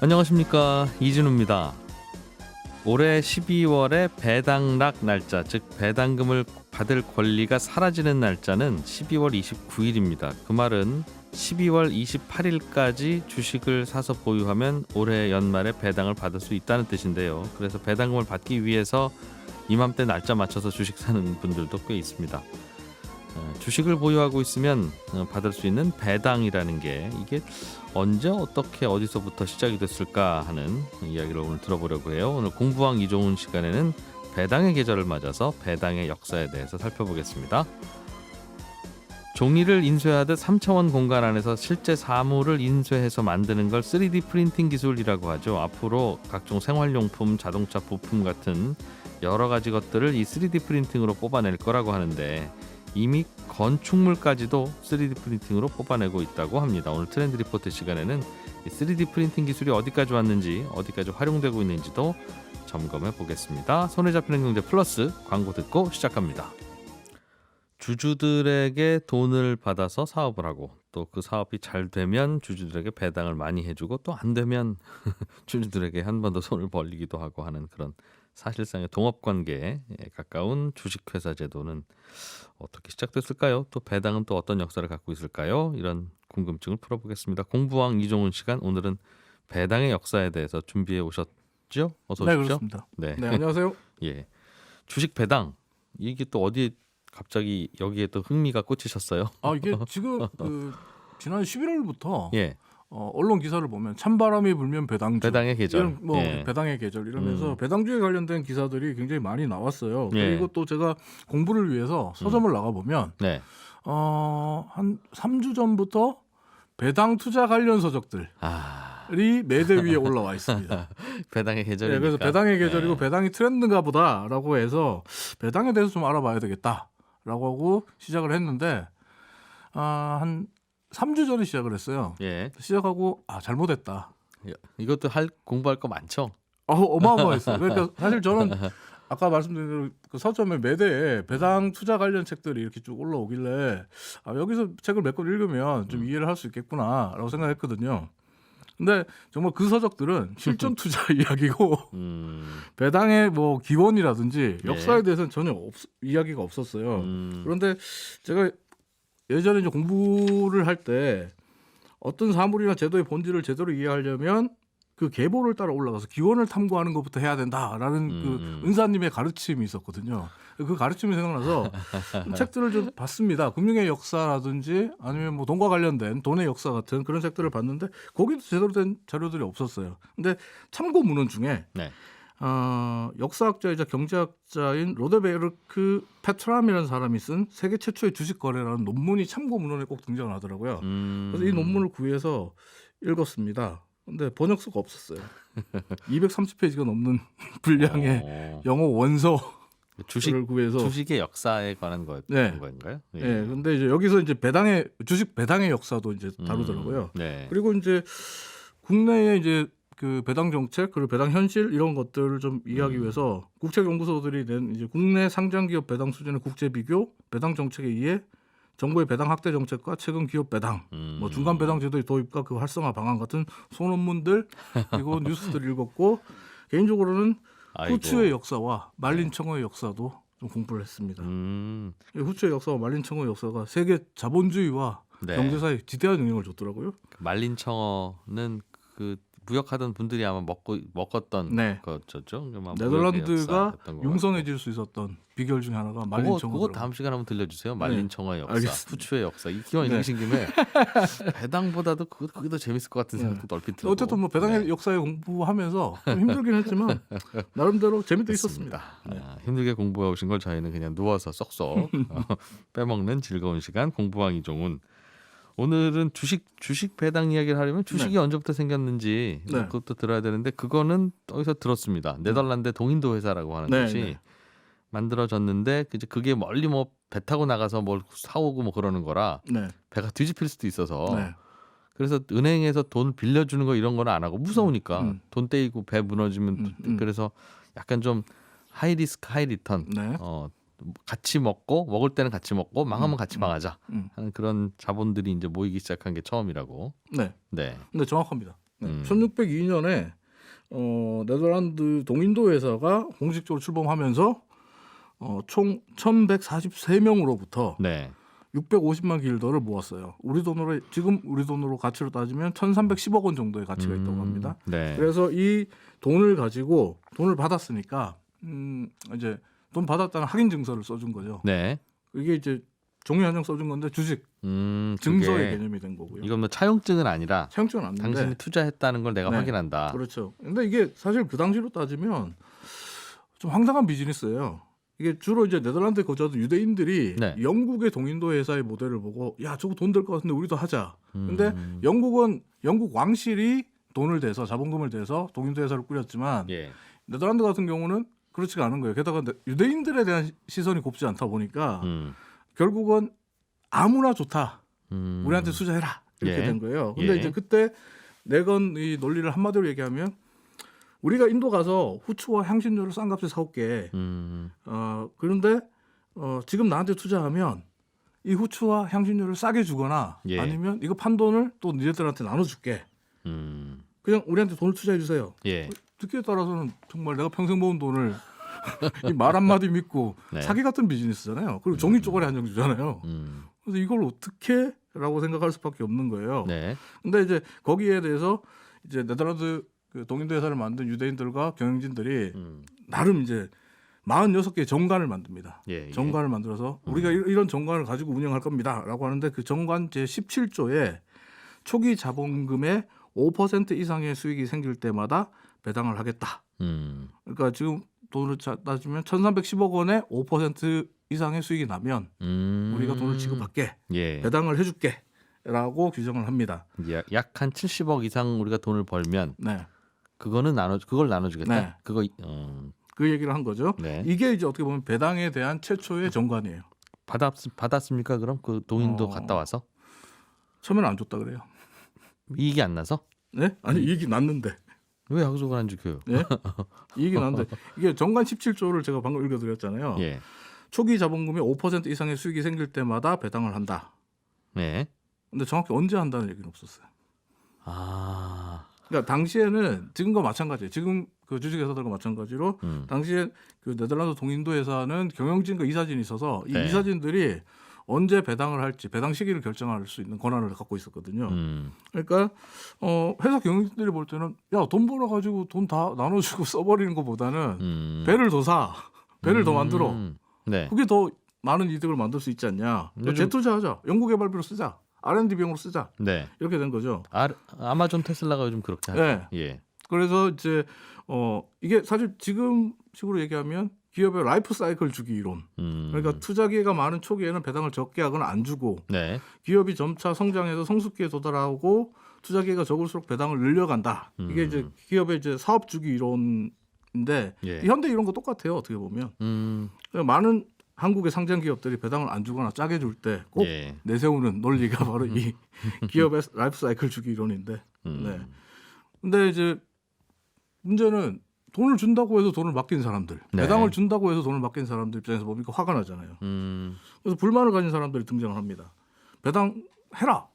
안녕하십니까, 이진우입니다. 올해 12월의 배당락 날짜, 즉 배당금을 받을 권리가 사라지는 날짜는 12월 29일입니다. 그 말은 12월 28일까지 주식을 사서 보유하면 올해 연말에 배당을 받을 수 있다는 뜻인데요. 그래서 배당금을 받기 위해서 이맘때 날짜 맞춰서 주식 사는 분들도 꽤 있습니다. 주식을 보유하고 있으면 받을 수 있는 배당이라는 게 이게 언제 어떻게 어디서부터 시작이 됐을까 하는 이야기를 오늘 들어보려고 해요. 오늘 공부왕 이종훈 시간에는 배당의 계절을 맞아서 배당의 역사에 대해서 살펴보겠습니다. 종이를 인쇄하듯 3차원 공간 안에서 실제 사물을 인쇄해서 만드는 걸 3D 프린팅 기술이라고 하죠. 앞으로 각종 생활용품, 자동차 부품 같은 여러 가지 것들을 이 3D 프린팅으로 뽑아낼 거라고 하는데 이미 건축물까지도 3D 프린팅으로 뽑아내고 있다고 합니다. 오늘 트렌드 리포트 시간에는 이 3D 프린팅 기술이 어디까지 왔는지, 어디까지 활용되고 있는지도 점검해 보겠습니다. 손에 잡히는 경제 플러스 광고 듣고 시작합니다. 주주들에게 돈을 받아서 사업을 하고 또 그 사업이 잘 되면 주주들에게 배당을 많이 해주고 또 안 되면 주주들에게 한 번 더 손을 벌리기도 하고 하는 그런 사실상의 동업관계에 가까운 주식회사 제도는 어떻게 시작됐을까요? 또 배당은 또 어떤 역사를 갖고 있을까요? 이런 궁금증을 풀어보겠습니다. 공부왕 이종훈 시간, 오늘은 배당의 역사에 대해서 준비해 오셨죠? 어서 오십시오. 네, 그렇습니다. 네, 안녕하세요. 예, 주식 배당 이게 또 어디에 갑자기 여기에 또 흥미가 꽂히셨어요? 이게 지금 지난 11월부터 예, 언론 기사를 보면 찬바람이 불면 배당주, 배당의 계절, 이런, 예. 배당의 계절 이러면서 배당주에 관련된 기사들이 굉장히 많이 나왔어요. 예. 그리고 또 제가 공부를 위해서 서점을 나가 보면 네, 한 3주 전부터 배당 투자 관련 서적들이 매대 위에 올라와 있습니다. 배당의 계절이니까. 네, 그래서 배당의 계절이고 예. 배당이 트렌드인가 보다라고 해서 배당에 대해서 좀 알아봐야 되겠다라고 하고 시작을 했는데 한 3주 전에 시작을 했어요. 예. 시작하고 잘못했다. 이것도 공부할 거 많죠? 어마어마했어요. 그러니까 사실 저는 아까 말씀드린 대로 그 서점의 매대에 배당 투자 관련 책들이 이렇게 쭉 올라오길래 여기서 책을 몇 권 읽으면 좀 이해를 할 수 있겠구나라고 생각했거든요. 근데 정말 그 서적들은 실전 투자 이야기고 배당의 뭐 기원이라든지 역사에 대해서는 전혀 이야기가 없었어요. 그런데 제가 예전에 이제 공부를 할 때 어떤 사물이나 제도의 본질을 제대로 이해하려면 그 계보를 따라 올라가서 기원을 탐구하는 것부터 해야 된다라는 그 은사님의 가르침이 있었거든요. 그 가르침이 생각나서 책들을 좀 봤습니다. 금융의 역사라든지 아니면 뭐 돈과 관련된 돈의 역사 같은 그런 책들을 봤는데 거기도 제대로 된 자료들이 없었어요. 근데 참고 문헌 중에 네. 역사학자이자 경제학자인 로데베르크 페트람이라는 사람이 쓴 세계 최초의 주식 거래라는 논문이 참고 문헌에 꼭 등장을 하더라고요. 그래서 이 논문을 구해서 읽었습니다. 근데 번역서가 없었어요. 230페이지가 넘는 분량의 영어 원서를 구해서 주식의 역사에 관한 네. 건가요? 예. 네, 근데 이제 여기서 이제 주식 배당의 역사도 이제 다루더라고요. 네. 그리고 이제 국내에 이제 그 배당 정책 그리고 배당 현실 이런 것들을 좀 이해하기 위해서 국책연구소들이 낸 이제 국내 상장 기업 배당 수준의 국제 비교, 배당 정책에 의해 정부의 배당 확대 정책과 최근 기업 배당, 뭐 중간 배당 제도의 도입과 그 활성화 방안 같은 소논문들 그리고 뉴스들을 읽었고 개인적으로는 후추의 역사와 말린 청어의 역사도 좀 공부를 했습니다. 후추의 역사와 말린 청어의 역사가 세계 자본주의와 경제사에 지대한 영향을 줬더라고요. 말린 청어는 그 무역하던 분들이 아마 먹었던 거죠. 네덜란드가 융성해질 수 있었던 비결 중에 하나가 말린 청어. 그거 다음 시간에 한번 들려주세요. 말린 청어의 역사, 알겠습니다. 후추의 역사. 이 기왕 읽으신 김에 배당보다도 그게 더 재밌을 것 같은 생각도 얼핏 들고. 어쨌든 뭐 배당의 역사에 공부하면서 좀 힘들긴 했지만 나름대로 재미도 있었습니다. 힘들게 공부해 오신 걸 저희는 그냥 누워서 쏙쏙 빼먹는 즐거운 시간. 공부왕 이종훈. 오늘은 주식 배당 이야기를 하려면 주식이 언제부터 생겼는지 그것도 들어야 되는데 그거는 어디서 들었습니다. 네덜란드 동인도 회사라고 하는 것이 만들어졌는데 그게 멀리 뭐 배 타고 나가서 뭘 사오고 뭐 그러는 거라 배가 뒤집힐 수도 있어서 그래서 은행에서 돈 빌려주는 거 이런 거는 안 하고 무서우니까 돈 떼이고 배 무너지면 그래서 약간 좀 하이 리스크 하이 리턴 같이 먹을 때는 같이 먹고 망하면 같이 망하자 하는 그런 자본들이 이제 모이기 시작한 게 처음이라고. 네. 정확합니다. 1602년에 네덜란드 동인도 회사가 공식적으로 출범하면서 총 1,143명으로부터 네. 650만 길더를 모았어요. 지금 우리 돈으로 가치로 따지면 1,310억 원 정도의 가치가 있다고 합니다. 네. 그래서 이 돈을 가지고 돈을 받았으니까 이제 돈 받았다는 확인 증서를 써준 거죠. 네. 이게 이제 종이 한 장 써준 건데 주식 증서의 개념이 된 거고요. 이건 뭐 차용증은 아니라 사용증은 안 당신이 되는데 투자했다는 걸 내가 네. 확인한다. 그렇죠. 근데 이게 사실 그 당시로 따지면 좀 황당한 비즈니스예요. 이게 주로 이제 네덜란드에 거주하던 유대인들이 네. 영국의 동인도 회사의 모델을 보고 야 저거 돈 될 것 같은데 우리도 하자. 근데 영국 왕실이 돈을 대서 자본금을 대서 동인도 회사를 꾸렸지만 예. 네덜란드 같은 경우는 그렇지가 않은 거예요. 게다가 유대인들에 대한 시선이 곱지 않다 보니까 결국은 아무나 좋다. 우리한테 투자해라. 이렇게 예. 된 거예요. 근데 예. 이제 그때 내건 이 논리를 한마디로 얘기하면 우리가 인도 가서 후추와 향신료를 싼 값에 사올게. 그런데 지금 나한테 투자하면 이 후추와 향신료를 싸게 주거나 예. 아니면 이거 판 돈을 또 니네들한테 나눠줄게. 그냥 우리한테 돈을 투자해 주세요. 예. 듣기에 따라서는 정말 내가 평생 모은 돈을 이 말 한마디 믿고 네. 사기 같은 비즈니스잖아요. 그리고 종이 쪼가리 한 장 주잖아요. 그래서 이걸 어떻게? 라고 생각할 수밖에 없는 거예요. 네. 근데 이제 거기에 대해서 이제 네덜란드 그 동인도 회사를 만든 유대인들과 경영진들이 나름 이제 46개의 정관을 만듭니다. 예. 정관을 만들어서 우리가 이런 정관을 가지고 운영할 겁니다라고 하는데 그 정관 제 17조에 초기 자본금의 5% 이상의 수익이 생길 때마다 배당을 하겠다. 그러니까 지금 돈을 따지면 1,310억 원에 5% 이상의 수익이 나면 우리가 돈을 지급할게. 예. 배당을 해줄게라고 규정을 합니다. 약 한 70억 이상 우리가 돈을 벌면 네, 그걸 나눠주겠다. 네. 그거 그 얘기를 한 거죠. 네. 이게 이제 어떻게 보면 배당에 대한 최초의 정관이에요. 받았습니까? 그럼 그 동인도 갔다 와서 처음에는 안 줬다 그래요. 이익이 안 나서 네? 아니 이익이 났는데. 왜 약속을 안 지켜요? 네? 이익이 났는데 이게 정관 17조를 제가 방금 읽어드렸잖아요. 예. 초기 자본금의 5% 이상의 수익이 생길 때마다 배당을 한다. 네. 근데 정확히 언제 한다는 얘기는 없었어요. 아. 그러니까 당시에는 지금과 마찬가지예요. 지금 그 주식회사들과 마찬가지로 당시에 그 네덜란드 동인도 회사는 경영진과 이사진이 있어서 이 네. 이사진들이 언제 배당을 할지 배당 시기를 결정할 수 있는 권한을 갖고 있었거든요. 그러니까 회사 경영진들이 볼 때는 야 돈 벌어 가지고 돈 다 나눠주고 써버리는 것보다는 배를 더 사, 배를 더 만들어. 네. 그게 더 많은 이득을 만들 수 있지 않냐. 재투자하자, 연구개발비로 쓰자, R&D 비용으로 쓰자. 네. 이렇게 된 거죠. 아마존 테슬라가 요즘 그렇게 하죠. 네. 예. 그래서 이제 이게 사실 지금 식으로 얘기하면 기업의 라이프 사이클 주기 이론. 그러니까 투자 기회가 많은 초기에는 배당을 적게 하거나 안 주고 네. 기업이 점차 성장해서 성숙기에 도달하고 투자 기회가 적을수록 배당을 늘려간다. 이게 이제 기업의 이제 사업 주기 이론인데 예. 현대 이런 거 똑같아요. 어떻게 보면 그러니까 많은 한국의 상장 기업들이 배당을 안 주거나 짜게 줄 때 꼭 예. 내세우는 논리가 바로 이 기업의 라이프 사이클 주기 이론인데. 네. 근데 이제 문제는 돈을 준다고 해서 돈을 맡긴 사람들, 네. 배당을 준다고 해서 돈을 맡긴 사람들 입장에서 보니까 화가 나잖아요. 그래서 불만을 가진 사람들이 등장을 합니다. 배당 해라,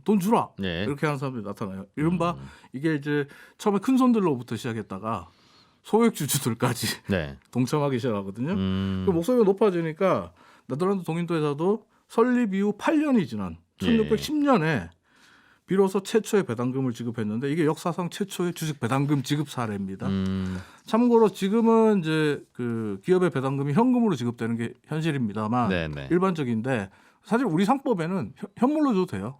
돈 주라 네. 이렇게 하는 사람들이 나타나요. 이른바 이게 이제 처음에 큰 손들로부터 시작했다가 소액 주주들까지 네. 동참하기 시작하거든요. 그 목소리가 높아지니까 네덜란드 동인도 회사도 설립 이후 8년이 지난 1610년에 비로소 최초의 배당금을 지급했는데 이게 역사상 최초의 주식 배당금 지급 사례입니다. 참고로 지금은 이제 그 기업의 배당금이 현금으로 지급되는 게 현실입니다만 네네. 일반적인데 사실 우리 상법에는 현물로 줘도 돼요.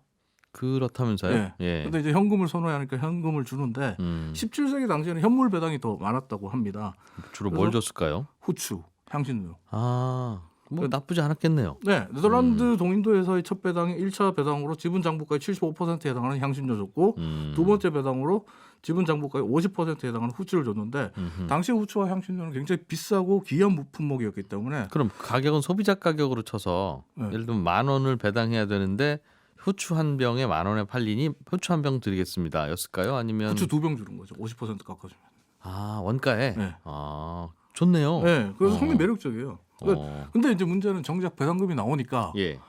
그렇다면서요? 네. 예. 근데 이제 현금을 선호하니까 현금을 주는데 17세기 당시에는 현물 배당이 더 많았다고 합니다. 주로 뭘 줬을까요? 후추, 향신료. 아, 뭐 나쁘지 않았겠네요. 네, 네덜란드 동인도에서의 첫 배당이 1차 배당으로 지분 장부가의 75%에 해당하는 향신료 줬고 두 번째 배당으로 지분 장부가의 50%에 해당하는 후추를 줬는데 당시 후추와 향신료는 굉장히 비싸고 귀한 품목이었기 때문에 그럼 가격은 소비자 가격으로 쳐서 네. 예를 들면 10,000원을 배당해야 되는데 후추 한 병에 10,000원에 팔리니 후추 한 병 드리겠습니다. 였을까요? 아니면 후추 2병 주는 거죠. 50% 깎아주면. 아, 원가에? 네. 아, 좋네요. 네, 그래서 상당히 매력적이에요. 어. 근데 이제 문제는 정작 배당금이 나오니까 예.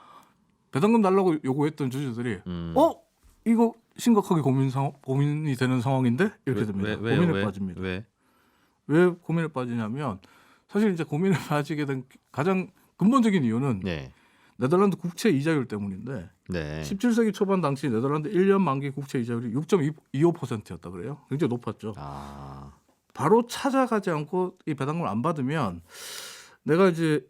배당금 달라고 요구했던 주주들이 이거 심각하게 고민이 되는 상황인데 이렇게 됩니다. 고민에 빠집니다. 왜 고민에 빠지냐면 사실 이제 고민에 빠지게 된 가장 근본적인 이유는 네. 네덜란드 국채 이자율 때문인데 네. 17세기 초반 당시 네덜란드 1년 만기 국채 이자율이 6.25%였다 그래요. 굉장히 높았죠. 아. 바로 찾아가지 않고 이 배당금을 안 받으면 내가 이제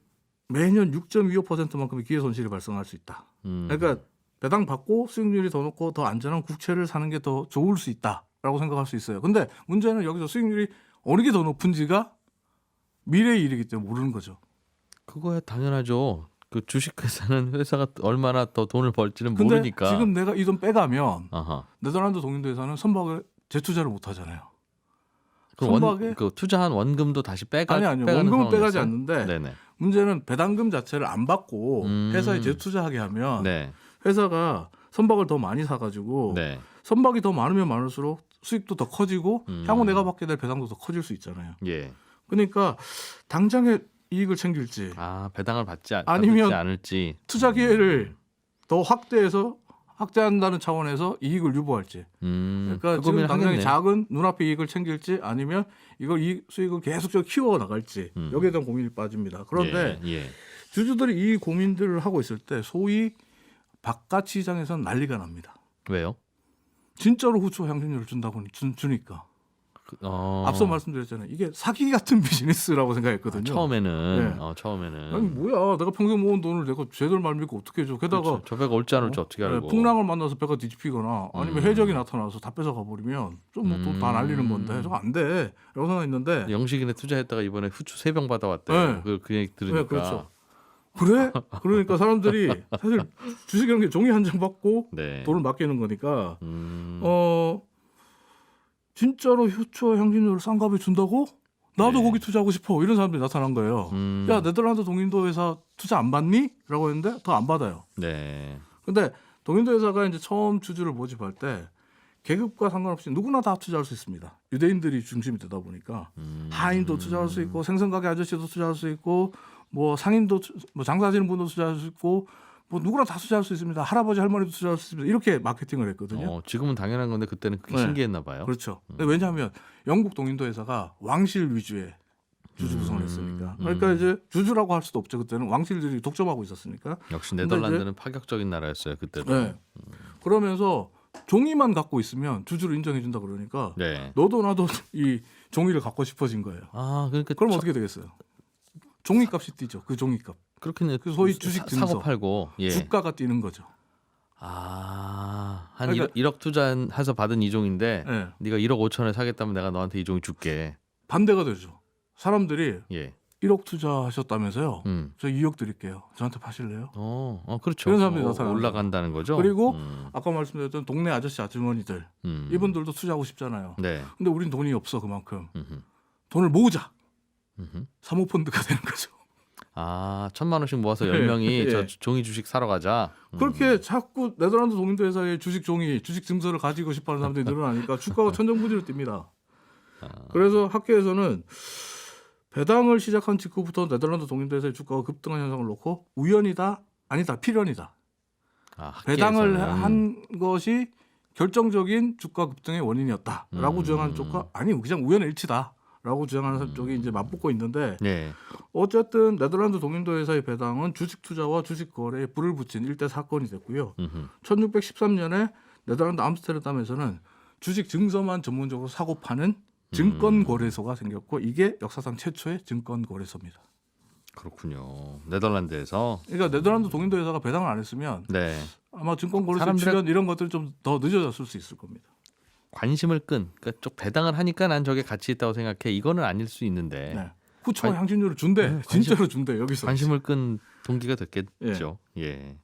매년 6.25%만큼의 기회 손실이 발생할 수 있다. 그러니까 배당 받고 수익률이 더 높고 더 안전한 국채를 사는 게 더 좋을 수 있다라고 생각할 수 있어요. 근데 문제는 여기서 수익률이 어느 게 더 높은지가 미래의 일이기 때문에 모르는 거죠. 그거야 당연하죠. 그 주식회사는 회사가 얼마나 더 돈을 벌지는 근데 모르니까. 지금 내가 이 돈 빼가면 아하. 네덜란드 동인도 회사는 선박에 재투자를 못 하잖아요. 그럼 선박에 그 투자한 원금도 다시 빼가는 아니요. 원금은 빼가지 상황이었어요? 않는데 네네. 문제는 배당금 자체를 안 받고 회사에 재투자하게 하면 네. 회사가 선박을 더 많이 사가지고 네. 선박이 더 많으면 많을수록 수익도 더 커지고 향후 내가 받게 될 배당도 더 커질 수 있잖아요. 예. 그러니까 당장의 이익을 챙길지 아 배당을 아니면 받지 않을지. 투자 기회를 더 확대한다는 차원에서 이익을 유보할지. 그러니까 그 지금 고민을 당장의 하겠네요. 작은 눈앞의 이익을 챙길지 아니면 이걸 수익을 계속적으로 키워 나갈지 여기에 대한 고민이 빠집니다. 그런데 예. 주주들이 이 고민들을 하고 있을 때 소위 바깥 시장에서는 난리가 납니다. 왜요? 진짜로 후초 향신료를 준다고 주니까. 어... 앞서 말씀드렸잖아요. 이게 사기 같은 비즈니스라고 생각했거든요. 처음에는. 네. 처음에는. 아니 뭐야, 내가 평생 모은 돈을 내가 제대로 말 믿고 어떻게 줘? 게다가 그렇죠. 저 배가 올지 안 올지 어떻게 알고? 풍랑을 만나서 배가 뒤집히거나 아니면 해적이 나타나서 다 뺏어가 버리면 좀 뭐 돈 다 날리는 건데 저거 안 돼. 라고 생각했는데 영식인에 투자했다가 이번에 후추 3병 받아왔대. 네. 그 얘기 들으니까. 네, 그렇죠. 그래? 그러니까 사람들이 사실 주식이라는 게 종이 한 장 받고 네. 돈을 맡기는 거니까 진짜로 효초 향신료를 싼 값에 준다고? 나도 네. 거기 투자하고 싶어. 이런 사람들이 나타난 거예요. 야, 네덜란드 동인도 회사 투자 안 받니? 라고 했는데 더 안 받아요. 네. 근데 동인도 회사가 이제 처음 주주를 모집할 때 계급과 상관없이 누구나 다 투자할 수 있습니다. 유대인들이 중심이 되다 보니까 하인도 투자할 수 있고 생선가게 아저씨도 투자할 수 있고 뭐 상인도 뭐 장사하시는 분도 투자할 수 있고 뭐 누구나 다 투자할 수 있습니다. 할아버지 할머니도 투자할 수 있습니다. 이렇게 마케팅을 했거든요. 지금은 당연한 건데 그때는 그게 네. 신기했나 봐요. 그렇죠. 왜냐하면 영국 동인도 회사가 왕실 위주의 주주 구성을 했으니까. 그러니까 이제 주주라고 할 수도 없죠. 그때는 왕실들이 독점하고 있었으니까. 역시 네덜란드는 파격적인 나라였어요 그때도. 네. 그러면서 종이만 갖고 있으면 주주로 인정해 준다 그러니까 네. 너도 나도 이 종이를 갖고 싶어진 거예요. 아 그러니까 그럼 어떻게 되겠어요? 종이값이 뛰죠. 그 종이값. 그렇게 그 소위 주식 증서. 사고 팔고 예. 주가가 뛰는 거죠. 한 그러니까, 1억 투자해서 받은 이종인데 네. 네가 1억 5천에 사겠다면 내가 너한테 이종이 줄게. 반대가 되죠. 사람들이 예. 1억 투자하셨다면서요. 음. 저 2억 드릴게요. 저한테 파실래요? 그렇죠. 이런 사람들이 나타나는 올라간다는 거죠. 그리고 아까 말씀드렸던 동네 아저씨 아주머니들 이분들도 투자하고 싶잖아요. 네. 근데 우린 돈이 없어 그만큼. 음흠. 돈을 모으자. 음흠. 사모펀드가 되는 거죠. 1,000만 원씩 모아서 10명이 예. 저 종이 주식 사러 가자. 그렇게 자꾸 네덜란드 동인도 회사의 주식 종이, 주식 증서를 가지고 싶어하는 사람들이 늘어나니까 주가가 천정부지로 뜁니다. 그래서 학계에서는 배당을 시작한 직후부터 네덜란드 동인도 회사의 주가가 급등한 현상을 놓고 우연이다, 아니다, 필연이다. 배당을 한 것이 결정적인 주가 급등의 원인이었다라고 주장하는 쪽과 아니 그냥 우연의 일치다라고 주장하는 쪽이 이제 맞붙고 있는데 네. 어쨌든 네덜란드 동인도 회사의 배당은 주식 투자와 주식 거래에 불을 붙인 일대 사건이 됐고요. 1613년에 네덜란드 암스테르담에서는 주식 증서만 전문적으로 사고 파는 증권 거래소가 생겼고 이게 역사상 최초의 증권 거래소입니다. 그렇군요. 네덜란드에서. 그러니까 네덜란드 동인도 회사가 배당을 안 했으면 네. 아마 증권 거래소 출연 이런 것들 좀 더 늦어졌을 수 있을 겁니다. 관심을 그러니까 쪽 배당을 하니까 난 저게 가치 있다고 생각해. 이거는 아닐 수 있는데. 네. 후초와 향신료를 준대. 네, 진짜로 준대. 여기서. 관심을 끈 동기가 됐겠죠. 예.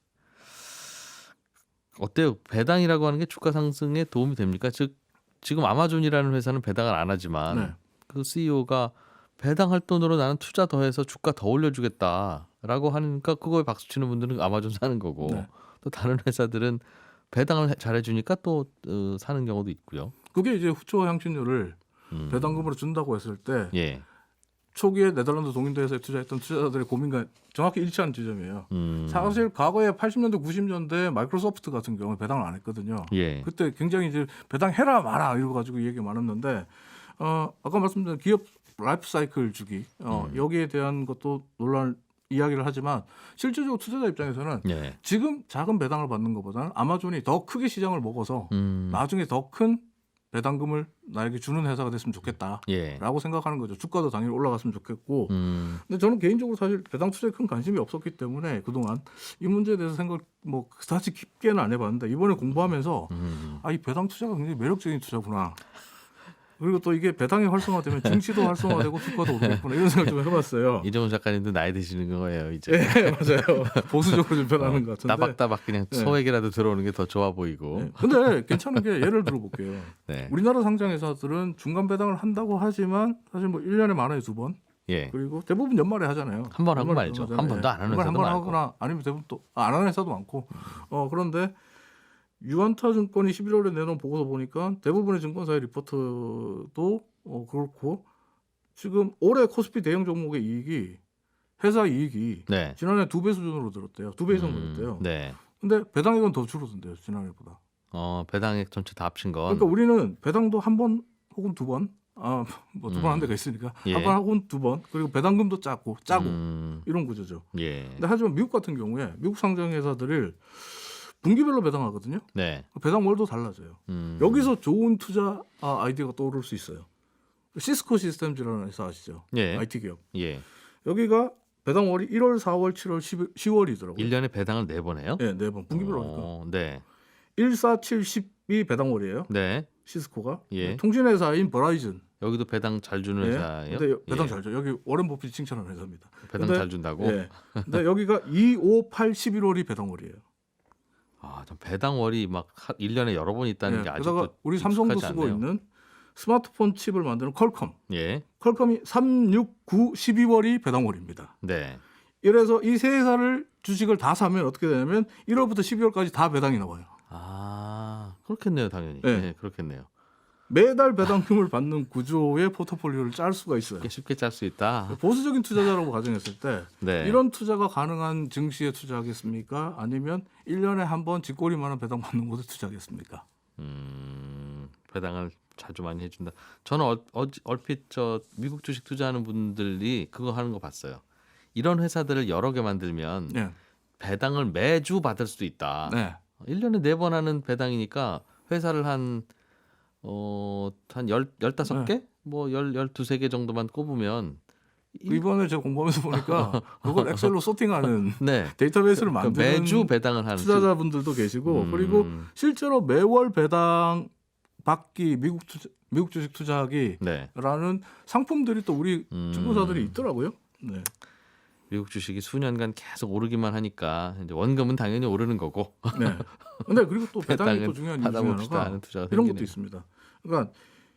어때요? 배당이라고 하는 게 주가 상승에 도움이 됩니까? 즉 지금 아마존이라는 회사는 배당을 안 하지만 네. 그 CEO가 배당할 돈으로 나는 투자 더해서 주가 더 올려주겠다라고 하니까 그거에 박수치는 분들은 아마존 사는 거고 네. 또 다른 회사들은 배당을 잘해주니까 또 사는 경우도 있고요. 그게 이제 후초와 향신료를 배당금으로 준다고 했을 때 예. 초기에 네덜란드 동인도에서 투자했던 투자자들의 고민과 정확히 일치하는 지점이에요. 사실 과거에 80년대, 90년대 마이크로소프트 같은 경우에 배당을 안 했거든요. 예. 그때 굉장히 이제 배당해라 마라 이러 가지고 얘기가 많았는데 아까 말씀드린 기업 라이프 사이클 주기 여기에 대한 것도 논란 이야기를 하지만 실질적으로 투자자 입장에서는 예. 지금 작은 배당을 받는 것보다는 아마존이 더 크게 시장을 먹어서 나중에 더 큰 배당금을 나에게 주는 회사가 됐으면 좋겠다라고 예. 생각하는 거죠. 주가도 당연히 올라갔으면 좋겠고. 근데 저는 개인적으로 사실 배당 투자에 큰 관심이 없었기 때문에 그동안 이 문제에 대해서 생각 뭐 그다지 깊게는 안 해봤는데 이번에 공부하면서 이 배당 투자가 굉장히 매력적인 투자구나. 그리고 또 이게 배당이 활성화되면 증시도 활성화되고 주가도 오르겠구나 이런 생각 좀 해봤어요. 이정훈 작가님도 나이 드시는 거예요 이제. 네, 맞아요. 보수적으로 좀 변하는 것 같은데. 따박따박 그냥 소액이라도 들어오는 게 더 좋아 보이고. 네. 근데 괜찮은 게 예를 들어볼게요. 네. 우리나라 상장 회사들은 중간 배당을 한다고 하지만 사실 뭐 1년에 많아야 2번. 예. 그리고 대부분 연말에 하잖아요. 한 번 하고 연말에 말죠. 하잖아요. 한 번도 안 하는 연말에 회사도 한번 많고. 하거나 아니면 대부분 또 안 하는 회사도 많고. 그런데 유안타 증권이 11월에 내놓은 보고서 보니까 대부분의 증권사의 리포트도 그렇고 지금 올해 코스피 대형 종목의 이익이 회사 이익이 네. 지난해 2배 수준으로 늘었대요. 2배 이상 늘었대요. 네. 근데 배당액은 더 줄어든대요. 지난해보다. 배당액 전체 다 합친 건. 그러니까 우리는 배당도 한 번 혹은 두 번, 뭐 두 번 한 데가 있으니까 예. 한 번 혹은 두 번, 그리고 배당금도 짜고 이런 구조죠. 예. 근데 하지만 미국 같은 경우에 미국 상장 회사들을 분기별로 배당하거든요. 네. 배당월도 달라져요. 여기서 좋은 투자 아이디어가 떠오를 수 있어요. 시스코 시스템즈라는 회사 아시죠? 예. IT 기업. 예. 여기가 배당월이 1월, 4월, 7월, 10월이더라고요. 1년에 배당을 4번 해요? 네, 4번 분기별로 하니까. 네. 1, 4, 7, 10이 배당월이에요. 네. 시스코가. 예. 통신회사인 버라이즌. 여기도 배당 잘 주는 회사예요? 근데 배당 예. 잘 줘. 여기 워렌 버핏이 칭찬하는 회사입니다. 배당 근데, 잘 준다고? 예. 근데 여기가 2, 5, 8, 11월이 배당월이에요. 전 배당월이 막 1년에 여러 번 있다는 게 게다가 아직도 우리 삼성도 익숙하지 쓰고 않네요. 있는 스마트폰 칩을 만드는 퀄컴. 예. 퀄컴이 3, 6, 9, 12월이 배당월입니다. 네. 이래서 이 세 회사를 주식을 다 사면 어떻게 되냐면 1월부터 12월까지 다 배당이 나와요. 그렇겠네요, 당연히. 네. 네, 그렇겠네요. 매달 배당금을 받는 구조의 포트폴리오를 짤 수가 있어요. 쉽게 짤 수 있다. 보수적인 투자자라고 가정했을 때 네. 이런 투자가 가능한 증시에 투자하겠습니까? 아니면 1년에 한 번 쥐꼬리만한 배당 받는 곳에 투자하겠습니까? 배당을 자주 많이 해준다. 저는 얼핏 미국 주식 투자하는 분들이 그거 하는 거 봤어요. 이런 회사들을 여러 개 만들면 네. 배당을 매주 받을 수도 있다. 네. 1년에 4번 하는 배당이니까 회사를 한 15개? 뭐 12개 정도만 꼽으면 이번에 제가 공부하면서 보니까 그걸 엑셀로 소팅하는 네. 데이터베이스를 만드는 매주 배당을 하는 투자자분들도 계시고 그리고 실제로 매월 배당 받기 미국 주식 투자하기라는 네. 상품들이 또 우리 증권사들이 있더라고요. 네. 미국 주식이 수년간 계속 오르기만 하니까 이제 원금은 당연히 오르는 거고. 네. 근데 그리고 또 배당이 또 중요한 이유 중에 받아봅시다 하나가 하는 투자가 이런 생기네요. 것도 있습니다. 그러니까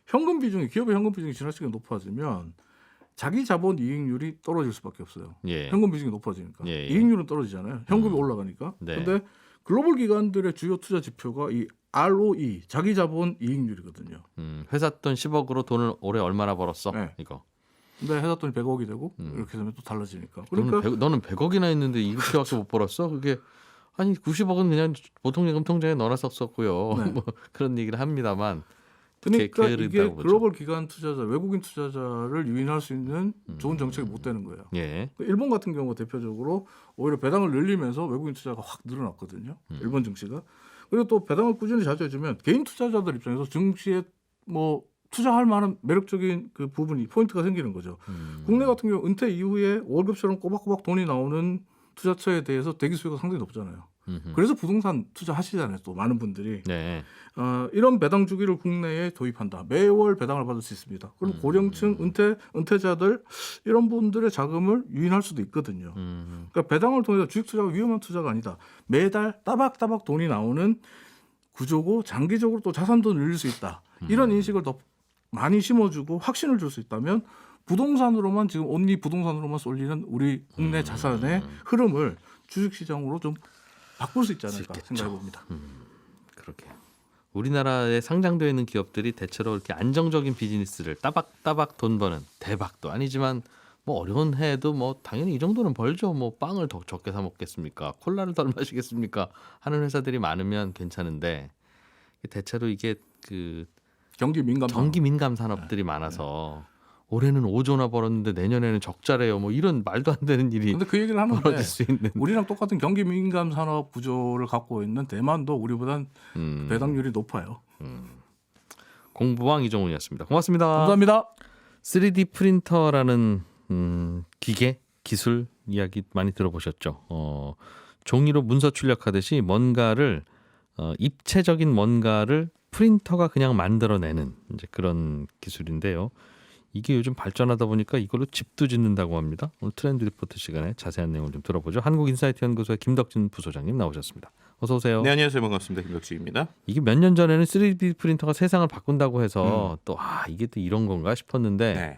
현금 비중이 기업의 현금 비중이 지나치게 높아지면 자기 자본 이익률이 떨어질 수밖에 없어요. 예. 현금 비중이 높아지니까 예. 이익률은 떨어지잖아요. 현금이 올라가니까. 네. 그런데 글로벌 기관들의 주요 투자 지표가 이 ROE 자기 자본 이익률이거든요. 회사 돈 10억으로 돈을 올해 얼마나 벌었어? 네. 이거. 근데 회사 돈이 100억이 되고 이렇게 되면 또 달라지니까. 그러니까 너는 100억이나 했는데 이렇게밖에 못 벌었어? 그게 아니 90억은 그냥 보통 예금 통장에 넣어놨었고요. 네. 뭐 그런 얘기를 합니다만. 그러니까 게으르다고 이게 보죠. 글로벌 기관 투자자, 외국인 투자자를 유인할 수 있는 좋은 정책이 못 되는 거예요. 예. 일본 같은 경우 대표적으로 오히려 배당을 늘리면서 외국인 투자가 확 늘어났거든요. 일본 증시가. 그리고 또 배당을 꾸준히 자주 해주면 개인 투자자들 입장에서 증시에 뭐 투자할 만한 매력적인 그 부분이 포인트가 생기는 거죠. 국내 같은 경우 은퇴 이후에 월급처럼 꼬박꼬박 돈이 나오는 투자처에 대해서 대기 수요가 상당히 높잖아요. 그래서 부동산 투자하시잖아요. 또 많은 분들이. 네. 이런 배당 주기를 국내에 도입한다. 매월 배당을 받을 수 있습니다. 그럼 고령층 은퇴자들 이런 분들의 자금을 유인할 수도 있거든요. 그러니까 배당을 통해서 주식 투자가 위험한 투자가 아니다. 매달 따박따박 돈이 나오는 구조고 장기적으로 또 자산도 늘릴 수 있다. 이런 인식을 더 많이 심어주고 확신을 줄 수 있다면 부동산으로만 지금 온리 부동산으로만 쏠리는 우리 국내 자산의 흐름을 주식시장으로 좀 바꿀 수 있지 않을까 생각해 봅니다. 그렇게. 우리나라에 상장되어 있는 기업들이 대체로 이렇게 안정적인 비즈니스를 따박따박 돈 버는 대박도 아니지만 뭐 어려운 해에도 뭐 당연히 이 정도는 벌죠. 뭐 빵을 더 적게 사 먹겠습니까? 콜라를 덜 마시겠습니까? 하는 회사들이 많으면 괜찮은데 대체로 이게 그 경기 민감 전기 민감 산업들이 많아서 올해는 5조나 벌었는데 내년에는 적자래요. 뭐 이런 말도 안 되는 일이 근데 그 얘기를 하는데 벌어질 수 있는. 우리랑 똑같은 경기 민감 산업 구조를 갖고 있는 대만도 우리보단 배당률이 높아요. 공부왕 이종훈이었습니다. 고맙습니다. 감사합니다. 3D 프린터라는 기계, 기술 이야기 많이 들어보셨죠? 종이로 문서 출력하듯이 뭔가를 입체적인 뭔가를 프린터가 그냥 만들어내는 이제 그런 기술인데요. 이게 요즘 발전하다 보니까 이걸로 집도 짓는다고 합니다. 오늘 트렌드 리포트 시간에 자세한 내용을 좀 들어보죠. 한국인사이트 연구소의 김덕진 부소장님 나오셨습니다. 어서 오세요. 네, 안녕하세요. 반갑습니다. 김덕진입니다. 이게 몇 년 전에는 3D 프린터가 세상을 바꾼다고 해서 또 이게 또 이런 건가 싶었는데 네.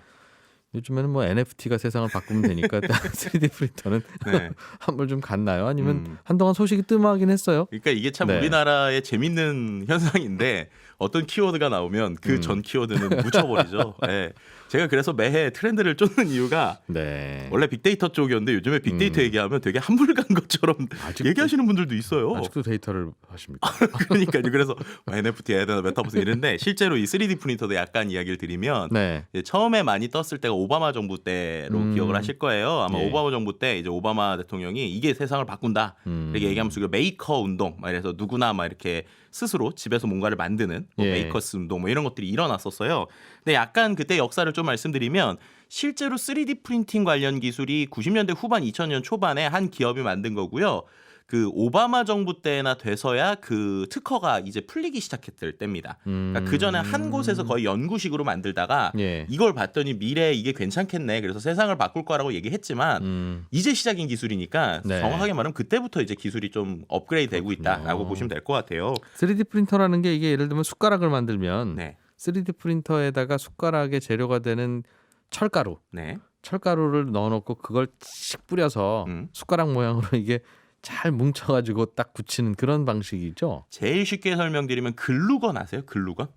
요즘에는 뭐 NFT가 세상을 바꾸면 되니까 3D 프린터는 네. 한물 좀 갔나요? 아니면 한동안 소식이 뜸하긴 했어요. 그러니까 이게 참 네. 우리나라의 재밌는 현상인데 어떤 키워드가 나오면 그 전 키워드는 묻혀버리죠. 네. 제가 그래서 매해 트렌드를 쫓는 이유가 네. 원래 빅데이터 쪽이었는데 요즘에 빅데이터 얘기하면 되게 한물 간 것처럼 아직도- 얘기하시는 분들도 있어요. 아직도 데이터를 하십니까? 그러니까요. 그래서 NFT 해야 되나 메타버스 이랬는데 실제로 이 3D 프린터도 약간 이야기를 드리면 네. 이제 처음에 많이 떴을 때가 오바마 정부 때로 기억을 하실 거예요. 아마 예. 오바마 정부 때 이제 오바마 대통령이 이게 세상을 바꾼다 이렇게 얘기하면서 이거 메이커 운동 막 이래서 누구나 막 이렇게 스스로 집에서 뭔가를 만드는 뭐 예. 메이커스 운동 뭐 이런 것들이 일어났었어요. 근데 약간 그때 역사를 좀 말씀드리면 실제로 3D 프린팅 관련 기술이 90년대 후반 2000년 초반에 한 기업이 만든 거고요. 그 오바마 정부 때나 돼서야 그 특허가 이제 풀리기 시작했을 때입니다. 그러니까 그 전에 한 곳에서 거의 연구식으로 만들다가 예. 이걸 봤더니 미래에 이게 괜찮겠네. 그래서 세상을 바꿀 거라고 얘기했지만 이제 시작인 기술이니까 네. 정확하게 말하면 그때부터 이제 기술이 좀 업그레이드 되고 있다라고 그렇군요. 보시면 될 것 같아요. 3D 프린터라는 게 이게 예를 들면 숟가락을 만들면 네, 3D 프린터에다가 숟가락의 재료가 되는 철가루, 네, 철가루를 넣어놓고 그걸 씩 뿌려서 음. 숟가락 모양으로 이게 잘 뭉쳐가지고 딱 굳히는 그런 방식이죠. 제일 쉽게 설명드리면 글루건 아세요? 글루건?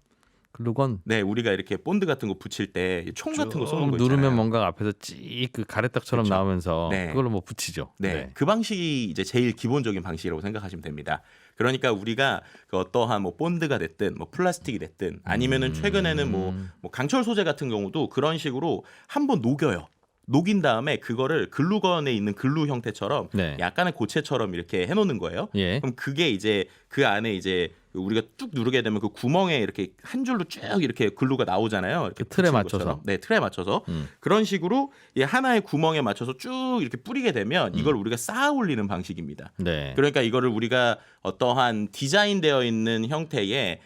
글루건 네, 우리가 이렇게 본드 같은 거 붙일 때 총 같은 거 쏘는 거 있잖아요. 누르면 뭔가 앞에서 찌 그 가래떡처럼 그렇죠. 나오면서 네. 그걸로 뭐 붙이죠. 네, 그 방식이 이제 제일 기본적인 방식이라고 생각하시면 됩니다. 그러니까 우리가 그 어떠한 뭐 본드가 됐든 뭐 플라스틱이 됐든 아니면은 최근에는 뭐 강철 소재 같은 경우도 그런 식으로 한번 녹여요. 녹인 다음에 그거를 글루건에 있는 글루 형태처럼 네. 약간의 고체처럼 이렇게 해놓는 거예요. 예. 그럼 그게 이제 그 안에 이제 우리가 쭉 누르게 되면 그 구멍에 이렇게 한 줄로 쭉 이렇게 글루가 나오잖아요. 이렇게 그 틀에 붙인 맞춰서. 것처럼. 네, 틀에 맞춰서 그런 식으로 이 하나의 구멍에 맞춰서 쭉 이렇게 뿌리게 되면 이걸 우리가 쌓아 올리는 방식입니다. 네. 그러니까 이거를 우리가 어떠한 디자인되어 있는 형태의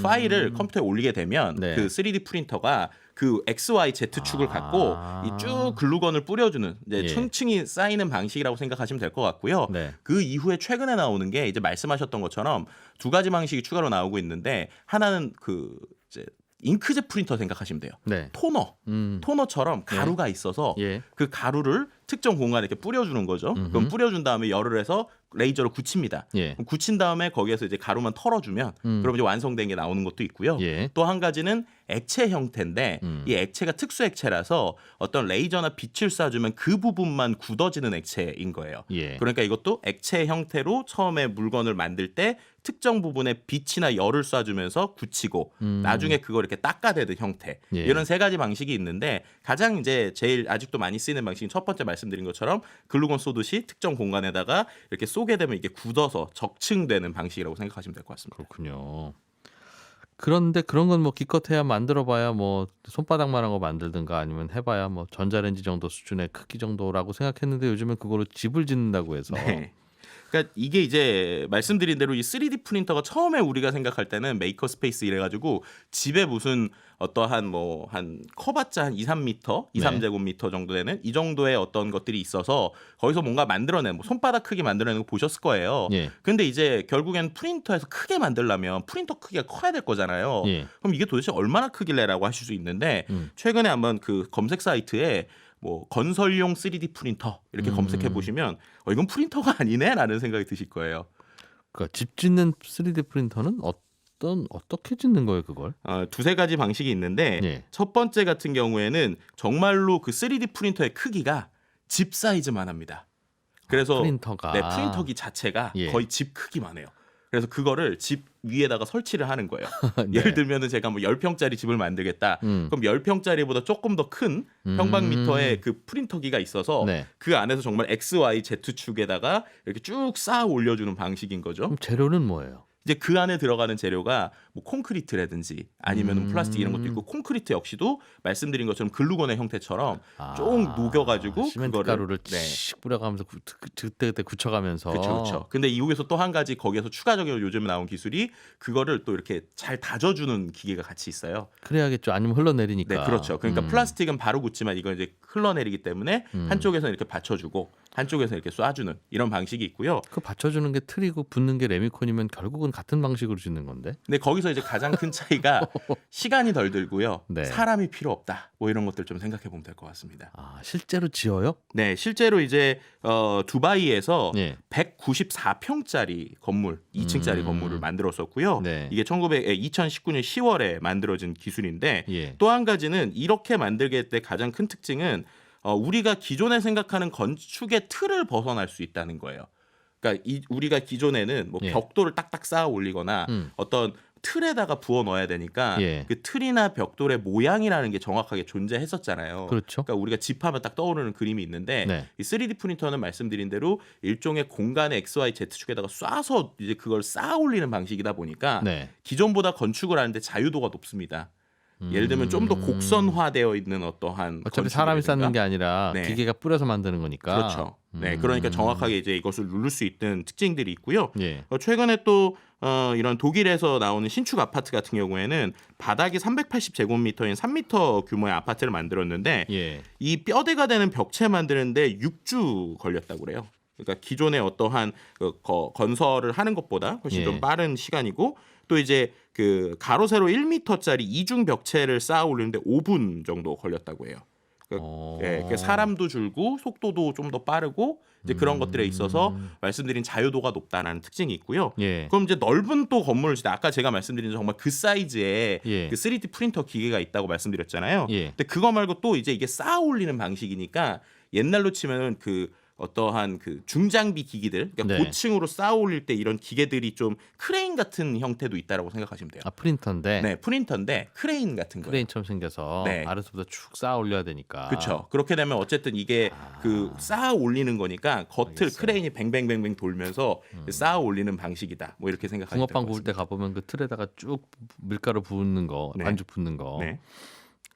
파일을 컴퓨터에 올리게 되면 네. 그 3D 프린터가 그 XYZ축을 갖고 이 쭉 글루건을 뿌려주는 이제 예. 층층이 쌓이는 방식이라고 생각하시면 될 것 같고요. 네. 그 이후에 최근에 나오는 게 이제 말씀하셨던 것처럼 두 가지 방식이 추가로 나오고 있는데 하나는 그 이제 잉크젯 프린터 생각하시면 돼요. 네. 토너, 토너처럼 가루가 있어서 예. 그 가루를 특정 공간에 이렇게 뿌려주는 거죠. 그럼 뿌려준 다음에 열을 해서 레이저로 굳힙니다. 예. 그럼 굳힌 다음에 거기에서 이제 가루만 털어주면 그럼 이제 완성된 게 나오는 것도 있고요. 예. 또 한 가지는 액체 형태인데 이 액체가 특수 액체라서 어떤 레이저나 빛을 쏴주면 그 부분만 굳어지는 액체인 거예요. 예. 그러니까 이것도 액체 형태로 처음에 물건을 만들 때 특정 부분에 빛이나 열을 쏴주면서 굳히고 나중에 그걸 이렇게 닦아대는 형태 예. 이런 세 가지 방식이 있는데 가장 이제 제일 아직도 많이 쓰이는 방식은 첫 번째 말씀드린 것처럼 글루건 쏘듯이 특정 공간에다가 이렇게 쏘게 되면 이게 굳어서 적층되는 방식이라고 생각하시면 될 것 같습니다. 그렇군요. 그런데 그런 건 뭐 기껏해야 만들어봐야 뭐 손바닥만한 거 만들든가 아니면 해봐야 뭐 전자레인지 정도 수준의 크기 정도라고 생각했는데 요즘은 그거로 집을 짓는다고 해서 네. 그러니까 이게 이제 말씀드린 대로 이 3D 프린터가 처음에 우리가 생각할 때는 메이커 스페이스 이래가지고 집에 무슨 어떠한 뭐 한 커봤자 한 2, 3m, 2, 네. 3제곱미터 정도 되는 이 정도의 어떤 것들이 있어서 거기서 뭔가 만들어내는 뭐 손바닥 크기 만들어내는 거 보셨을 거예요. 예. 근데 이제 결국엔 프린터에서 크게 만들려면 프린터 크기가 커야 될 거잖아요. 예. 그럼 이게 도대체 얼마나 크길래라고 하실 수 있는데 최근에 한번 그 검색 사이트에 뭐 건설용 3D 프린터 이렇게 검색해 보시면 이건 프린터가 아니네라는 생각이 드실 거예요. 그러니까 집 짓는 3D 프린터는 어떻게 짓는 거예요, 그걸? 두세 가지 방식이 있는데 예. 첫 번째 같은 경우에는 정말로 그 3D 프린터의 크기가 집 사이즈만 합니다. 그래서 프린터가 네, 프린터기 자체가 예. 거의 집 크기만 해요. 그래서 그거를 집 위에다가 설치를 하는 거예요. 네. 예를 들면은 제가 뭐 10평짜리 집을 만들겠다. 그럼 10평짜리보다 조금 더 큰 평방미터의 그 프린터기가 있어서 네. 그 안에서 정말 X, Y, Z축에다가 이렇게 쭉 쌓아 올려주는 방식인 거죠. 그럼 재료는 뭐예요? 이제 그 안에 들어가는 재료가 뭐 콘크리트라든지 아니면 플라스틱 이런 것도 있고 콘크리트 역시도 말씀드린 것처럼 글루건의 형태처럼 쭉 녹여가지고 시멘트 그거를 가루를 네. 씩 뿌려가면서 그때 굳혀가면서 그렇죠. 근데 여기서 또 한 가지 거기에서 추가적으로 요즘에 나온 기술이 그거를 또 이렇게 잘 다져주는 기계가 같이 있어요. 그래야겠죠. 아니면 흘러내리니까. 네, 그렇죠. 그러니까 플라스틱은 바로 굳지만 이건 이제 흘러내리기 때문에 한쪽에서 이렇게 받쳐주고 한쪽에서 이렇게 쏴주는 이런 방식이 있고요. 그 받쳐주는 게 틀이고 붙는 게 레미콘이면 결국은 같은 방식으로 짓는 건데. 근데 거기서 이제 가장 큰 차이가 시간이 덜 들고요. 네. 사람이 필요 없다. 뭐 이런 것들 좀 생각해 보면 될 것 같습니다. 실제로 지어요? 네, 실제로 이제 두바이에서 예. 194평짜리 건물, 2층짜리 건물을 만들었었고요. 네. 이게 2019년 10월에 만들어진 기술인데 예. 또 한 가지는 이렇게 만들게 때 가장 큰 특징은 우리가 기존에 생각하는 건축의 틀을 벗어날 수 있다는 거예요. 그러니까 우리가 기존에는 뭐 예. 벽돌을 딱딱 쌓아 올리거나 어떤 틀에다가 부어 넣어야 되니까 예. 그 틀이나 벽돌의 모양이라는 게 정확하게 존재했었잖아요. 그렇죠. 그러니까 우리가 집하면 딱 떠오르는 그림이 있는데 네. 이 3D 프린터는 말씀드린 대로 일종의 공간의 X, Y, Z축에다가 쏴서 이제 그걸 쌓아 올리는 방식이다 보니까 네. 기존보다 건축을 하는데 자유도가 높습니다. 예를 들면 좀 더 곡선화되어 있는 어떠한 어차피 사람이 쌓는 게 아니라 네. 기계가 뿌려서 만드는 거니까. 그렇죠. 네, 그러니까 정확하게 이제 이것을 누를 수 있는 특징들이 있고요. 예. 최근에 또 이런 독일에서 나오는 신축 아파트 같은 경우에는 바닥이 380제곱미터인 3m 규모의 아파트를 만들었는데 예. 이 뼈대가 되는 벽체 만드는데 6주 걸렸다고 그래요. 그러니까 기존의 어떠한 건설을 하는 것보다 훨씬 예. 좀 빠른 시간이고 또 이제 그 가로 세로 1m짜리 이중 벽체를 쌓아 올리는데 5분 정도 걸렸다고 해요. 그러니까 사람도 줄고 속도도 좀 더 빠르고 이제 그런 것들에 있어서 말씀드린 자유도가 높다는 특징이 있고요. 예. 그럼 이제 넓은 또 건물을 아까 제가 말씀드린 정말 그 사이즈의 예. 그 3D 프린터 기계가 있다고 말씀드렸잖아요. 예. 근데 그거 말고 또 이제 이게 쌓아 올리는 방식이니까 옛날로 치면은 그 어떠한 그 중장비 기기들, 그러니까 네. 고층으로 쌓아 올릴 때 이런 기계들이 좀 크레인 같은 형태도 있다라고 생각하시면 돼요. 프린터인데 네, 프린터인데 크레인 같은 거예요. 크레인처럼 생겨서 네. 아래서부터 축 쌓아 올려야 되니까. 그렇죠. 그렇게 되면 어쨌든 이게 그 쌓아 올리는 거니까 겉을 알겠어요. 크레인이 뱅뱅뱅뱅 돌면서 쌓아 올리는 방식이다. 뭐 이렇게 생각하시면 붕어빵 될것 구울 때 같습니다. 가보면 그 틀에다가 쭉 밀가루 부는 거, 네. 반죽 붓는 거. 네.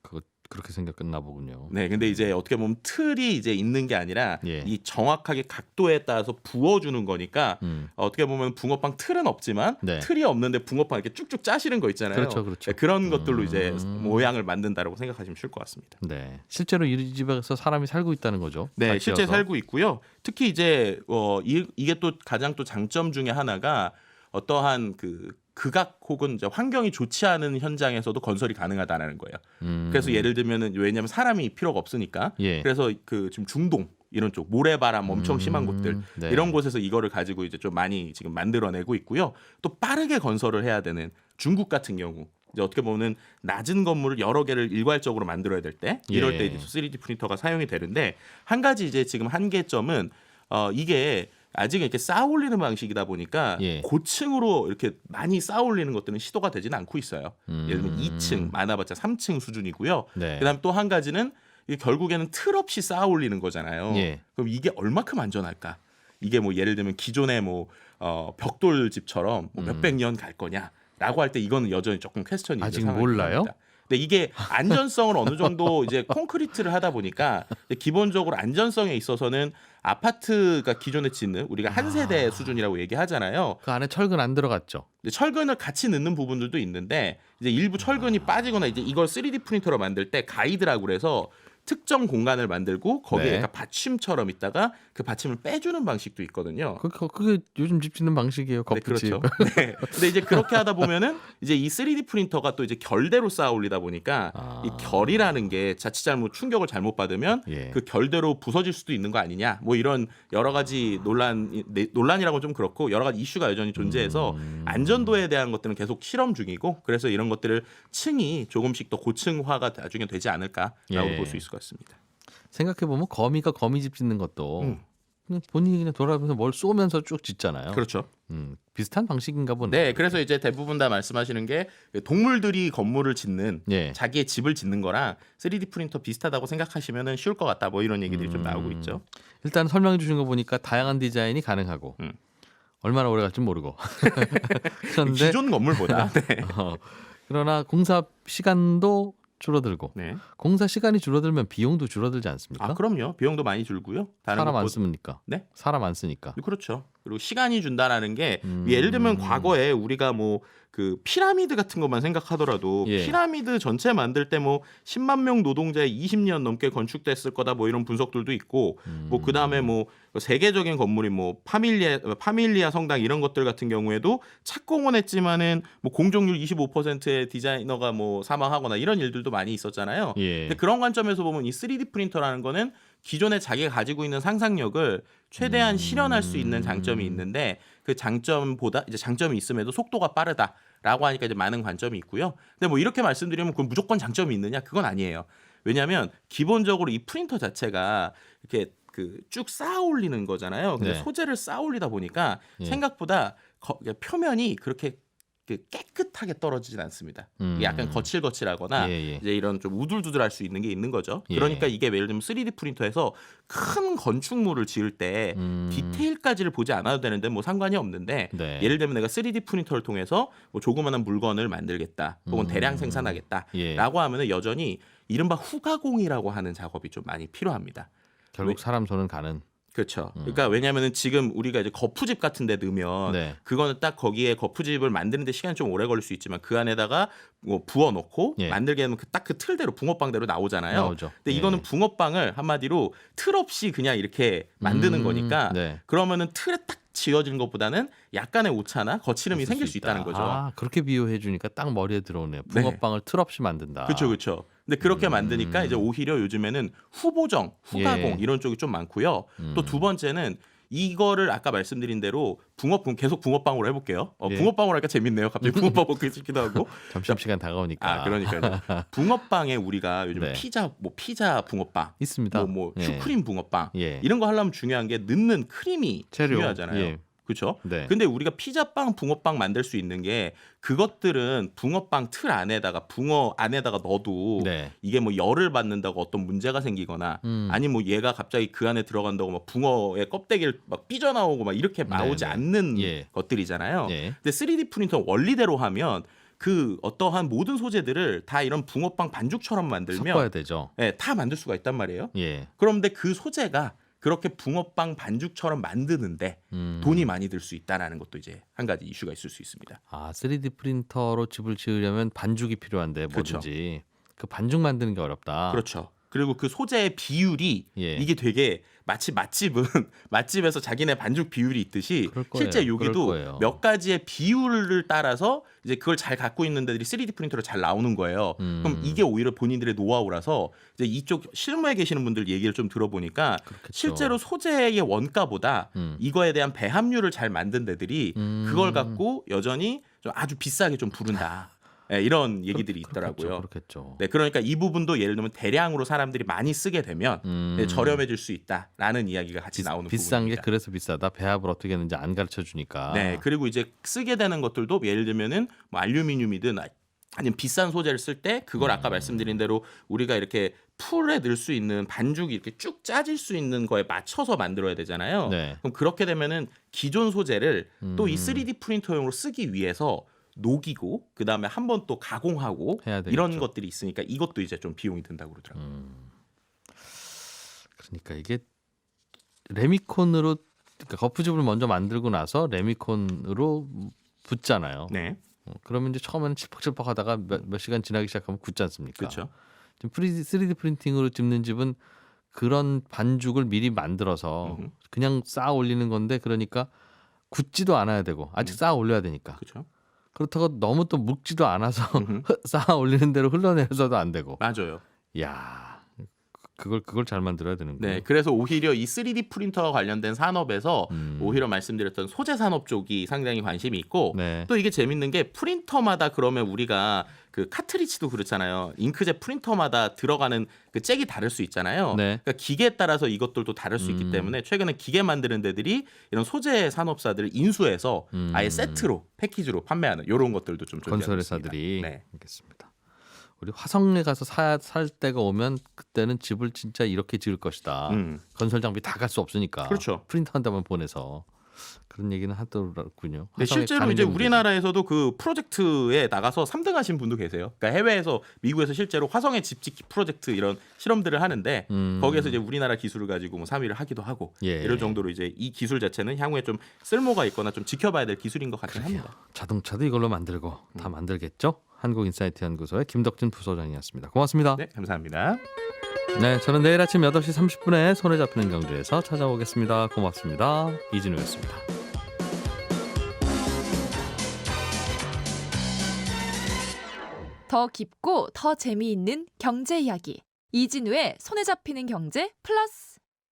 그거 그렇게 생겼나 보군요. 네, 근데 이제 어떻게 보면 틀이 이제 있는 게 아니라 예. 이 정확하게 각도에 따라서 부어주는 거니까 어떻게 보면 붕어빵 틀은 없지만 네. 틀이 없는데 붕어빵 이렇게 쭉쭉 짜시는 거 있잖아요. 그렇죠, 그렇죠. 네, 그런 것들로 이제 모양을 만든다라고 생각하시면 쉬울 것 같습니다. 네. 실제로 이 집에서 사람이 살고 있다는 거죠. 네, 다 실제 지어서. 살고 있고요. 특히 이제 이게 또 가장 또 장점 중에 하나가 어떠한 그 극악 혹은 이제 환경이 좋지 않은 현장에서도 건설이 가능하다는 거예요. 그래서 예를 들면은 왜냐하면 사람이 필요가 없으니까. 예. 그래서 그 지금 중동 이런 쪽 모래바람 엄청 심한 곳들 네. 이런 곳에서 이거를 가지고 이제 좀 많이 지금 만들어내고 있고요. 또 빠르게 건설을 해야 되는 중국 같은 경우 이제 어떻게 보면 낮은 건물을 여러 개를 일괄적으로 만들어야 될 때 이럴 예. 때 이제 3D 프린터가 사용이 되는데 한 가지 이제 지금 한계점은 이게 아직 이렇게 쌓아 올리는 방식이다 보니까 예. 고층으로 이렇게 많이 쌓아 올리는 것들은 시도가 되지는 않고 있어요. 예를 들면 2층, 많아봤자 3층 수준이고요. 네. 그다음 또 한 가지는 이게 결국에는 틀 없이 쌓아 올리는 거잖아요. 예. 그럼 이게 얼마큼 안전할까? 이게 뭐 예를 들면 기존의 뭐 벽돌 집처럼 뭐 몇백 년 갈 거냐라고 할 때 이거는 여전히 조금 퀘스천이 아직 몰라요? 근데 이게 안전성을 어느 정도 이제 콘크리트를 하다 보니까 기본적으로 안전성에 있어서는 아파트가 기존에 짓는 우리가 한 세대 수준이라고 얘기하잖아요. 그 안에 철근 안 들어갔죠. 근데 철근을 같이 넣는 부분들도 있는데 이제 일부 철근이 빠지거나 이제 이걸 3D 프린터로 만들 때 가이드라고 그래서 특정 공간을 만들고 거기에 네. 약간 받침처럼 있다가 그 받침을 빼주는 방식도 있거든요. 그게 요즘 집 짓는 방식이에요. 네, 거푸집. 그렇죠. 네. 근데 이제 그렇게 하다 보면은 이제 이 3D 프린터가 또 이제 결대로 쌓아 올리다 보니까 이 결이라는 게 자칫 잘못 충격을 잘못 받으면 예. 그 결대로 부서질 수도 있는 거 아니냐. 뭐 이런 여러 가지 논란이라고 좀 그렇고 여러 가지 이슈가 여전히 존재해서 안전도에 대한 것들은 계속 실험 중이고 그래서 이런 것들을 층이 조금씩 더 고층화가 나중에 되지 않을까라고 예. 볼 수 있을 것 같습니다. 생각해 보면 거미가 거미집 짓는 것도 그냥 본인이 그냥 돌아가면서 뭘 쏘면서 쭉 짓잖아요. 그렇죠. 비슷한 방식인가 보네. 네, 그래서 이제 대부분 다 말씀하시는 게 동물들이 건물을 짓는 예. 자기의 집을 짓는 거랑 3D 프린터 비슷하다고 생각하시면 쉬울 것 같다. 뭐 이런 얘기들이 좀 나오고 있죠. 일단 설명해 주신 거 보니까 다양한 디자인이 가능하고 얼마나 오래 갈지 모르고. 그런데 기존 건물보다. 네. 그러나 공사 시간도 줄어들고 네. 공사 시간이 줄어들면 비용도 줄어들지 않습니까? 아, 그럼요. 비용도 많이 줄고요. 다른 사람 안 것보다- 쓰니까. 네? 사람 안 쓰니까. 그렇죠. 그리고 시간이 준다라는 게 예를 들면 과거에 우리가 뭐 그 피라미드 같은 것만 생각하더라도 예. 피라미드 전체 만들 때 뭐 10만 명 노동자에 20년 넘게 건축됐을 거다 뭐 이런 분석들도 있고 뭐 그다음에 뭐 세계적인 건물인 뭐 파밀리아 성당 이런 것들 같은 경우에도 착공은 했지만은 뭐 공정률 25%의 디자이너가 뭐 사망하거나 이런 일들도 많이 있었잖아요. 예. 근데 그런 관점에서 보면 이 3D 프린터라는 거는 기존에 자기가 가지고 있는 상상력을 최대한 실현할 수 있는 장점이 있는데 그 장점보다 이제 장점이 있음에도 속도가 빠르다라고 하니까 이제 많은 관점이 있고요. 근데 뭐 이렇게 말씀드리면 그건 무조건 장점이 있느냐? 그건 아니에요. 왜냐하면 기본적으로 이 프린터 자체가 이렇게 그 쭉 쌓아 올리는 거잖아요. 근데 네. 소재를 쌓아 올리다 보니까 예. 생각보다 표면이 그렇게 깨끗하게 떨어지진 않습니다. 이게 약간 거칠거칠하거나 예, 예. 이제 이런 좀 우둘두둘할 수 있는 게 있는 거죠. 예. 그러니까 이게 예를 들면 3D 프린터에서 큰 건축물을 지을 때 디테일까지를 보지 않아도 되는데 뭐 상관이 없는데 네. 예를 들면 내가 3D 프린터를 통해서 뭐 조그마한 물건을 만들겠다 혹은 대량 생산하겠다라고 예. 하면은 여전히 이른바 후가공이라고 하는 작업이 좀 많이 필요합니다. 결국 사람 손은 가는. 그렇죠. 그러니까 왜냐하면은 지금 우리가 이제 거푸집 같은 데 넣으면 네. 그거는 딱 거기에 거푸집을 만드는데 시간이 좀 오래 걸릴 수 있지만 그 안에다가 뭐 부어 놓고 예. 만들게 되면 딱 그 틀대로 붕어빵대로 나오잖아요. 나오죠. 근데 예. 이거는 붕어빵을 한마디로 틀 없이 그냥 이렇게 만드는 거니까 네. 그러지는 틀에 딱 지어지는 것보다는 약간의 오차나 거칠음이 있을 생길 수 수 있다. 있다는 거죠. 아, 그렇게 비유해 주니까 딱 머리에 들어오네요. 붕어빵을 틀 없이 만든다. 그렇죠, 그렇죠. 근데 그렇게 만드니까 이제 오히려 요즘에는 후보정, 후가공 예. 이런 쪽이 좀 많고요. 또 두 번째는 이거를 아까 말씀드린 대로 계속 붕어빵으로 해볼게요. 예. 붕어빵으로 하니까 재밌네요. 갑자기 붕어빵 먹고 싶기도 하고. 점심시간 다가오니까. 아, 그러니까요. 붕어빵에 우리가 요즘 네. 피자 붕어빵, 있습니다. 뭐 예. 슈크림 붕어빵 예. 이런 거 하려면 중요한 게 넣는 크림이 재료. 중요하잖아요. 예. 그렇죠? 네. 근데 우리가 피자빵, 붕어빵 만들 수 있는 게 그것들은 붕어빵 틀 안에다가 붕어 안에다가 넣어도 네. 이게 뭐 열을 받는다고 어떤 문제가 생기거나 아니면 뭐 얘가 갑자기 그 안에 들어간다고 막 붕어의 껍데기를 막 삐져나오고 막 이렇게 나오지 네. 않는 예. 것들이잖아요. 예. 근데 3D 프린터 원리대로 하면 그 어떠한 모든 소재들을 다 이런 붕어빵 반죽처럼 만들면 섞어야 되죠. 예, 다 만들 수가 있단 말이에요. 예. 그런데 그 소재가 그렇게 붕어빵 반죽처럼 만드는데 돈이 많이 들 수 있다라는 것도 이제 한 가지 이슈가 있을 수 있습니다. 아, 3D 프린터로 집을 지으려면 반죽이 필요한데 그렇죠. 뭐든지 그 반죽 만드는 게 어렵다. 그렇죠. 그리고 그 소재의 비율이 예. 이게 되게 마치 맛집은 맛집에서 자기네 반죽 비율이 있듯이 그럴 거예요. 실제 그럴 여기도 거예요. 몇 가지의 비율을 따라서 이제 그걸 잘 갖고 있는 데들이 3D 프린터로 잘 나오는 거예요. 그럼 이게 오히려 본인들의 노하우라서 이제 이쪽 실무에 계시는 분들 얘기를 좀 들어보니까 그렇겠죠. 실제로 소재의 원가보다 이거에 대한 배합률을 잘 만든 데들이 그걸 갖고 여전히 좀 아주 비싸게 좀 부른다. 네, 이런 얘기들이 있더라고요. 그렇겠죠. 네, 그러니까 이 부분도 예를 들면 대량으로 사람들이 많이 쓰게 되면 네, 저렴해질 수 있다라는 이야기가 같이 나오는 비싼 부분입니다. 게 그래서 비싸다. 배합을 어떻게 하는지 안 가르쳐 주니까. 네, 그리고 이제 쓰게 되는 것들도 예를 들면은 뭐 알루미늄이든 아니면 비싼 소재를 쓸 때 그걸 아까 말씀드린 대로 우리가 이렇게 풀에 넣을 수 있는 반죽이 이렇게 쭉 짜질 수 있는 거에 맞춰서 만들어야 되잖아요. 네. 그럼 그렇게 되면은 기존 소재를 또 이 3D 프린터용으로 쓰기 위해서 녹이고 그 다음에 한 번 또 가공하고 해야 되겠죠. 이런 것들이 있으니까 이것도 이제 좀 비용이 든다고 그러더라고요. 그러니까 이게 레미콘으로 그러니까 거푸집을 먼저 만들고 나서 레미콘으로 붙잖아요. 네, 그러면 이제 처음에는 칠퍽칠퍽하다가 몇 시간 지나기 시작하면 굳지 않습니까? 그렇죠. 지금 3D 프린팅으로 집는 집은 그런 반죽을 미리 만들어서 그냥 쌓아 올리는 건데 그러니까 굳지도 않아야 되고 아직 쌓아 올려야 되니까. 그렇죠. 그렇다고 너무 또 묵지도 않아서 쌓아 올리는 대로 흘러내려서도 안 되고. 맞아요. 야, 그걸 잘 만들어야 되는군요. 네, 그래서 오히려 이 3D 프린터와 관련된 산업에서 오히려 말씀드렸던 소재 산업 쪽이 상당히 관심이 있고 네. 또 이게 재밌는 게 프린터마다 그러면 우리가 그 카트리지도 그렇잖아요. 잉크젯 프린터마다 들어가는 그 잭이 다를 수 있잖아요. 네. 그러니까 기계에 따라서 이것들도 다를 수 있기 때문에 최근에 기계 만드는 데들이 이런 소재 산업사들을 인수해서 아예 세트로 패키지로 판매하는 이런 것들도 좀 존재하고 건설 있습니다. 회사들이. 네. 알겠습니다. 우리 화성에 가서 살 때가 오면 그때는 집을 진짜 이렇게 지을 것이다. 건설 장비 다 갈 수 없으니까. 그렇죠. 프린터 한 대만 보내서 그런 얘기는 하더라고요. 네, 실제로 이제 우리나라에서도 그 프로젝트에 나가서 3등 하신 분도 계세요. 그러니까 해외에서 미국에서 실제로 화성에 집 짓기 프로젝트 이런 실험들을 하는데 거기에서 이제 우리나라 기술을 가지고 뭐 3위를 하기도 하고 예. 이럴 정도로 이제 이 기술 자체는 향후에 좀 쓸모가 있거나 좀 지켜봐야 될 기술인 것 같긴 합니다. 자동차도 이걸로 만들고 다 만들겠죠. 한국인사이트 연구소의 김덕진 부소장이었습니다. 고맙습니다. 네, 감사합니다. 네, 저는 내일 아침 8시 30분에 손에 잡히는 경제에서 찾아오겠습니다. 고맙습니다. 이진우였습니다. 더 깊고 더 재미있는 경제 이야기. 이진우의 손에 잡히는 경제 플러스.